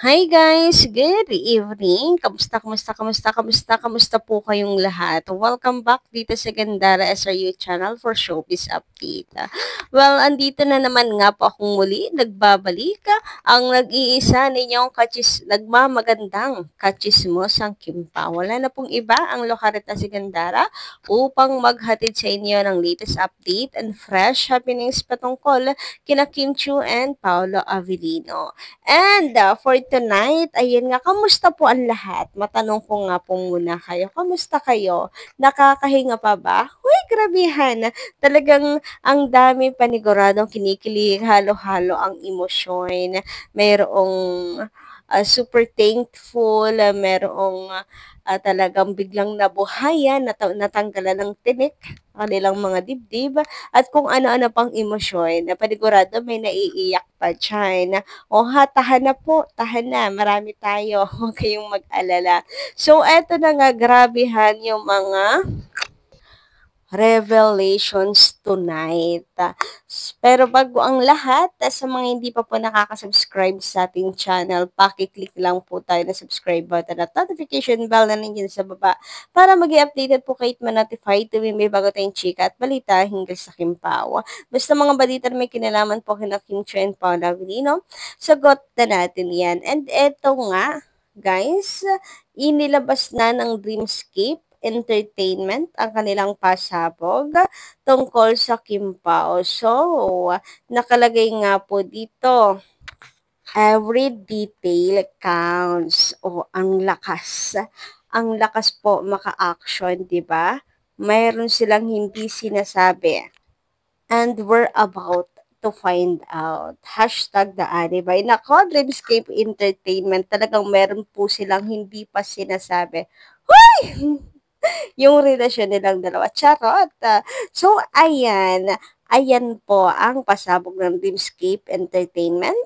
Hi guys, good evening. Kamusta po kayong lahat? Welcome back dito sa Gandara SRU channel for Showbiz Update. Well, andito na naman nga po akong muli, nagbabalik ang nag-iisa ninyong nagmamagandang kachismosang Kimpa. Wala na pong iba ang lokaret na si Gandara upang maghatid sa inyo ng latest update and fresh happenings patungkol kina Kim Chu and Paolo Avellino. And for tonight, ayun nga, kamusta po ang lahat? Matanong ko nga po muna kayo, kamusta kayo? Nakakahinga pa ba? Huy, grabihan. Talagang ang dami paniguradong kinikilig, halo-halo ang emosyon. Mayroong super thankful, mayroong talagang biglang nabuhayan, natanggalan ng tinik, kanilang mga dibdib, at kung ano-ano pang emosyon, na panigurado may naiiyak pa dyan. O ha, tahan na po, tahan na, marami tayo, huwag kayong mag-alala. So, eto na nga, grabehan yung mga revelations tonight. Pero bago ang lahat, sa mga hindi pa po nakaka-subscribe sa ating channel, paki-click lang po tayo na subscribe button at notification bell na nandiyan sa baba para mag updated po kayo at ma-notify tuwing may bago tayong chika at balita hinggil sa Kimpaw. Basta mga balita na may kinalaman po kina Kim Chu and Paula Avellino, sagot na natin yan. And eto nga, guys, inilabas na ng Dreamscape Entertainment ang kanilang pasabog tungkol sa Kimpao. So, nakalagay nga po dito, every detail counts. O, ang lakas. Ang lakas po maka-action, di ba? Mayroon silang hindi sinasabi. And we're about to find out. Hashtag the Anibay. Nako, Dreamscape Entertainment, talagang meron po silang hindi pa sinasabi. Hoy! Yung relasyon nilang dalawa. Charot! So, ayan. Ayan po ang pasabog ng Dreamscape Entertainment.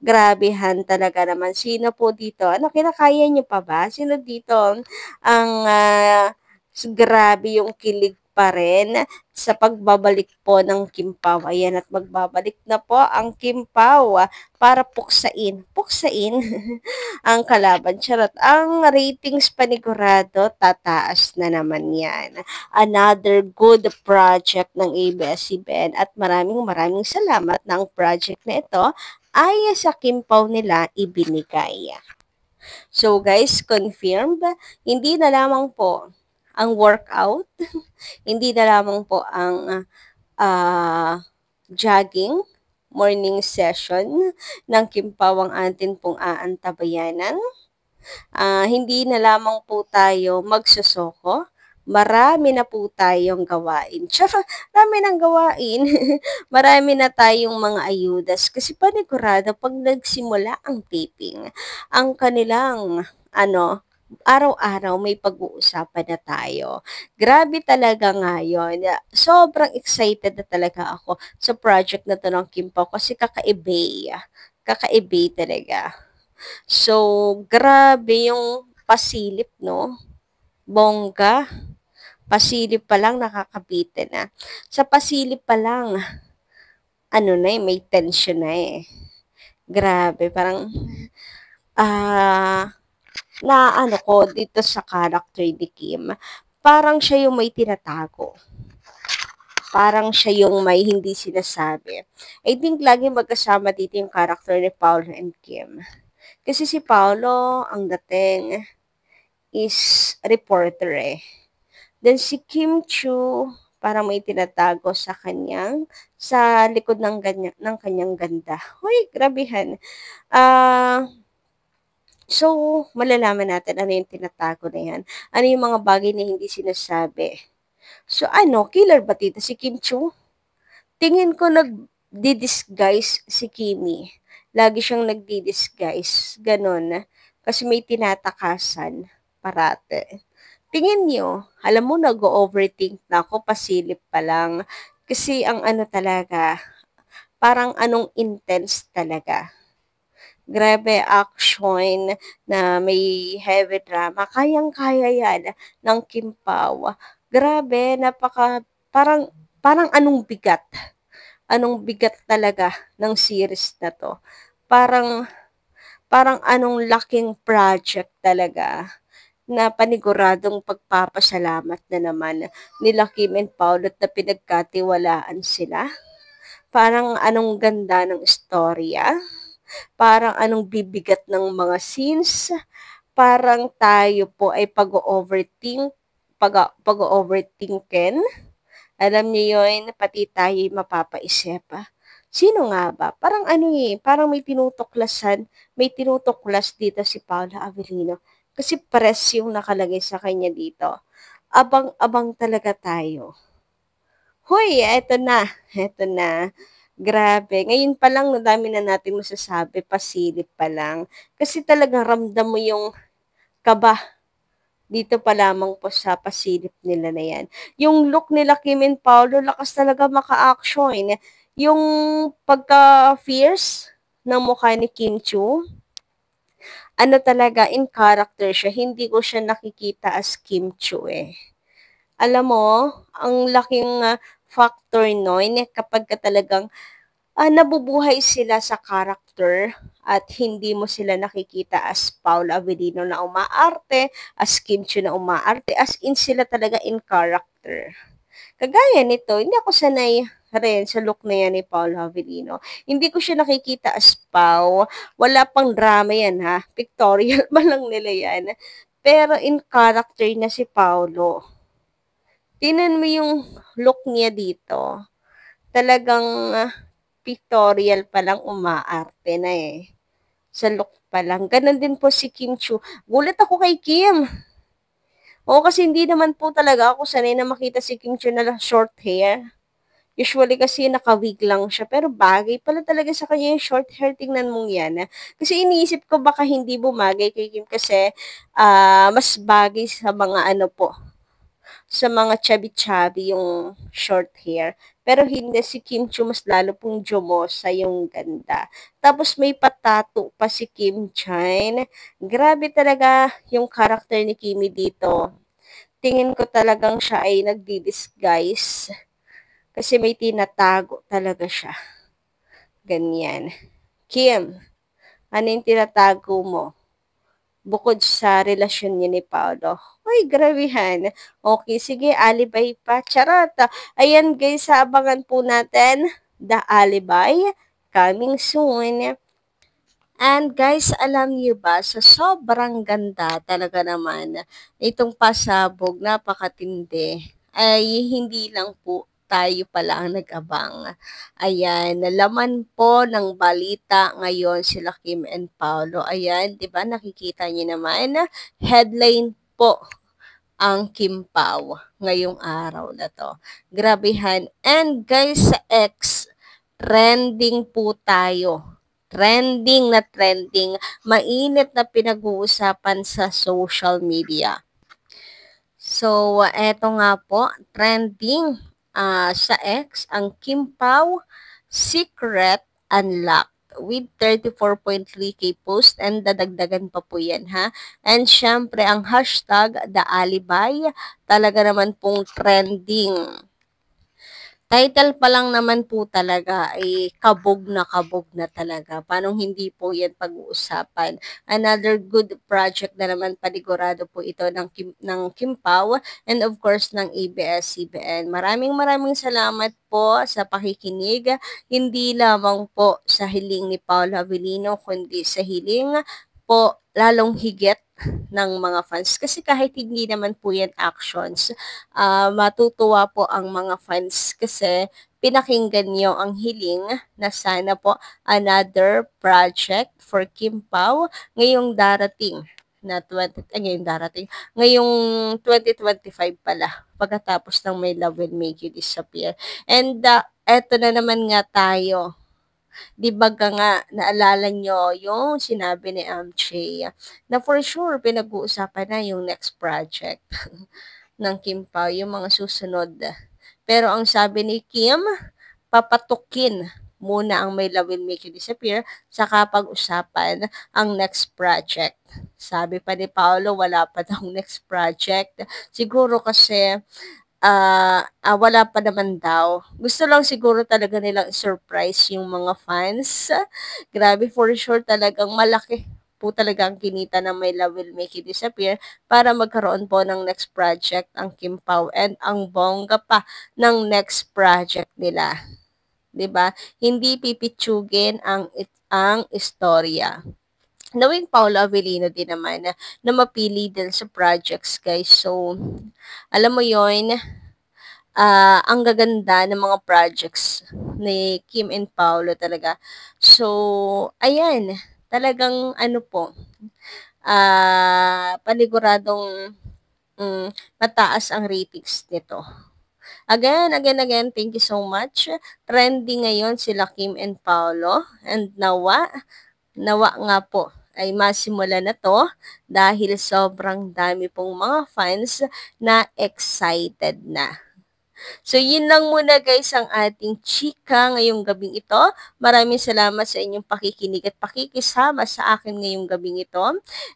Grabehan talaga naman. Sino po dito? Ano, kinakaya nyo pa ba? Sino dito ang grabe yung kilig pa rin sa pagbabalik po ng Kimpaw. Ayan, at magbabalik na po ang Kimpaw para puksain ang kalaban. Charot. Ang ratings panigurado, tataas na naman yan. Another good project ng ABS-CBN at maraming salamat ng project na ito ay sa Kimpaw nila ibinigay. So guys, confirmed, hindi na lamang po ang workout, hindi na lamang po ang jogging, morning session ng Kimpaw ang atin pong aantabayanan. Hindi na lamang po tayo magsusoko, marami na po tayong gawain. Tsaka, marami ng gawain. Marami na tayong mga ayudas. Kasi panigurado, pag nagsimula ang taping, ang kanilang, araw-araw may pag-uusapan na tayo. Grabe talaga ngayon. Sobrang excited na talaga ako sa project na to ng Kimpaw kasi kakaibay. Kakaibay talaga. So, grabe yung pasilip, no? Bongga. Pasilip pa lang nakakabitin na. Sa pasilip pa lang, may tension na eh. Grabe, parang, na ko dito sa character ni Kim, parang siya yung may tinatago. Parang siya yung may hindi sinasabi. I think lagi magkasama dito yung character ni Paul and Kim. Kasi si Paolo, ang dating is reporter eh. Then si Kim Chu, parang may tinatago sa likod ng kanyang ganda. Hoy, grabihan. So, malalaman natin ano yung tinatago na yan. Ano yung mga bagay na hindi sinasabi. So, killer ba tita si Kim Chu? Tingin ko nagdi-disguise si Kimi. Lagi siyang nagdi-disguise. Ganon. Kasi may tinatakasan parate. Tingin niyo, alam mo, nag-overthink na ako, pasilip pa lang. Kasi ang talaga, parang anong intense talaga. Grabe action na may heavy drama. Kayang-kaya yan ng Kimpaw. Grabe, parang anong bigat. Anong bigat talaga ng series na to. Parang parang anong laking project talaga na paniguradong pagpapasalamat na naman nila Kim and Paul at na pinagkatiwalaan sila. Parang anong ganda ng istorya, parang anong bibigat ng mga scenes, parang tayo po ay pag-overthinkin. Alam niyo yun, pati tayo'y mapapaisip. Sino nga ba? Parang ano parang may tinutuklas dito si Paula Avellino. Kasi pares yung nakalagay sa kanya dito. Abang-abang talaga tayo. Hoy, eto na. Grabe. Ngayon pa lang, no, dami na natin masasabi, pasilip pa lang. Kasi talagang ramdam mo yung kaba dito pa lamang po sa pasilip nila na yan. Yung look nila Kim and Paolo, lakas talaga maka-action. Yung pagka-fierce ng mukha ni Kim Chu, ano talaga, in character siya. Hindi ko siya nakikita as Kim Chu eh. Alam mo, ang laking factor noon kapag ka talagang nabubuhay sila sa character at hindi mo sila nakikita as Paul Avellino na umaarte, as Kim Chiu na umaarte, as in sila talaga in character. Kagaya nito, hindi ako sanay rin sa look na yan ni Paul Avellino. Hindi ko siya nakikita as Pau. Wala pang drama yan ha. Pictorial ba lang nila yan. Pero in character na si Paulo. Tinan mo yung look niya dito. Talagang pictorial pa lang umaarte na eh. Sa look pa lang. Ganon din po si Kim Chu. Gulat ako kay Kim. Oo, kasi hindi naman po talaga ako sanay na makita si Kim Chu na short hair. Usually kasi naka-wig lang siya. Pero bagay pala talaga sa kanya yung short hair. Tingnan mong yan. Kasi iniisip ko baka hindi bumagay kay Kim kasi mas bagay sa mga ano po, sa mga chubby-chubby yung short hair. Pero hindi, si Kim Chu mas lalo pong jumosa yung ganda. Tapos may patato pa si Kim Chan. Grabe talaga yung karakter ni Kimi dito. Tingin ko talagang siya ay nagdi-disguise. Kasi may tinatago talaga siya. Ganyan. Kim, ano yung tinatago mo? Bukod sa relasyon niya ni Paolo. Uy, grabehan. Okay, sige, alibay pa. Charot. Ayan guys, abangan po natin The Alibay coming soon. And guys, alam niyo ba, sa sobrang ganda talaga naman, itong pasabog, napakatindi, ay hindi lang po tayo pala ang nag-abang. Ayan, nalaman po ng balita ngayon sila Kim and Paolo. Ayan, di ba nakikita niyo naman, headline po ang Kim Pao ngayong araw na to. Grabehan. And guys, sa X, trending po tayo. Trending na trending. Mainit na pinag-uusapan sa social media. So, eto nga po, trending sa X, ang Kim Pao Secret Unlocked with 34.3k post and dadagdagan pa po yan ha. And syempre, ang hashtag The Alibay, talaga naman pong trending. Title pa lang naman po talaga ay kabog na talaga. Paano hindi po yan pag-uusapan? Another good project na naman, panigurado po ito ng Kim Pao and of course ng ABS-CBN. Maraming salamat po sa pakikinig. Hindi lamang po sa hiling ni Paolo Avellino, kundi sa hiling po lalong higit ng mga fans. Kasi kahit hindi naman po yan actions, matutuwa po ang mga fans kasi pinakinggan niyo ang hiling na sana po another project for Kim Pao ngayong darating na ngayong 2025 pala, pagkatapos ng My Love Will Make You Disappear. And eto na naman nga tayo. Di ba nga, naalala nyo yung sinabi ni MJ na for sure pinag-uusapan na yung next project ng Kim Pao, yung mga susunod. Pero ang sabi ni Kim, papatukin muna ang My Love Will Make You Disappear, saka pag-usapan ang next project. Sabi pa ni Paolo, wala pa daw next project. Siguro kasi wala pa naman daw. Gusto lang siguro talaga nilang surprise yung mga fans. Grabe, for sure talagang malaki. po talaga ang kinita ng My Love Will Make You Disappear para magkaroon po ng next project ang Kim Pao and ang bongga pa ng next project nila. 'Di ba? Hindi pipitsugin ang istorya. Knowing Paolo Avellino din naman na mapili din sa projects, guys. So, alam mo yon, ang gaganda ng mga projects ni Kim and Paolo talaga. So, ayan, talagang ano po, paniguradong mataas ang ratings nito. Again, thank you so much. Trending ngayon sila Kim and Paolo, and nawa nga po ay masimula na to dahil sobrang dami pong mga fans na excited na. So, yun lang muna guys ang ating chika ngayong gabing ito. Maraming salamat sa inyong pakikinig at pakikisama sa akin ngayong gabing ito.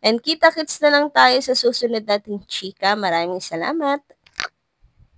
And kita-kits na lang tayo sa susunod nating chika. Maraming salamat.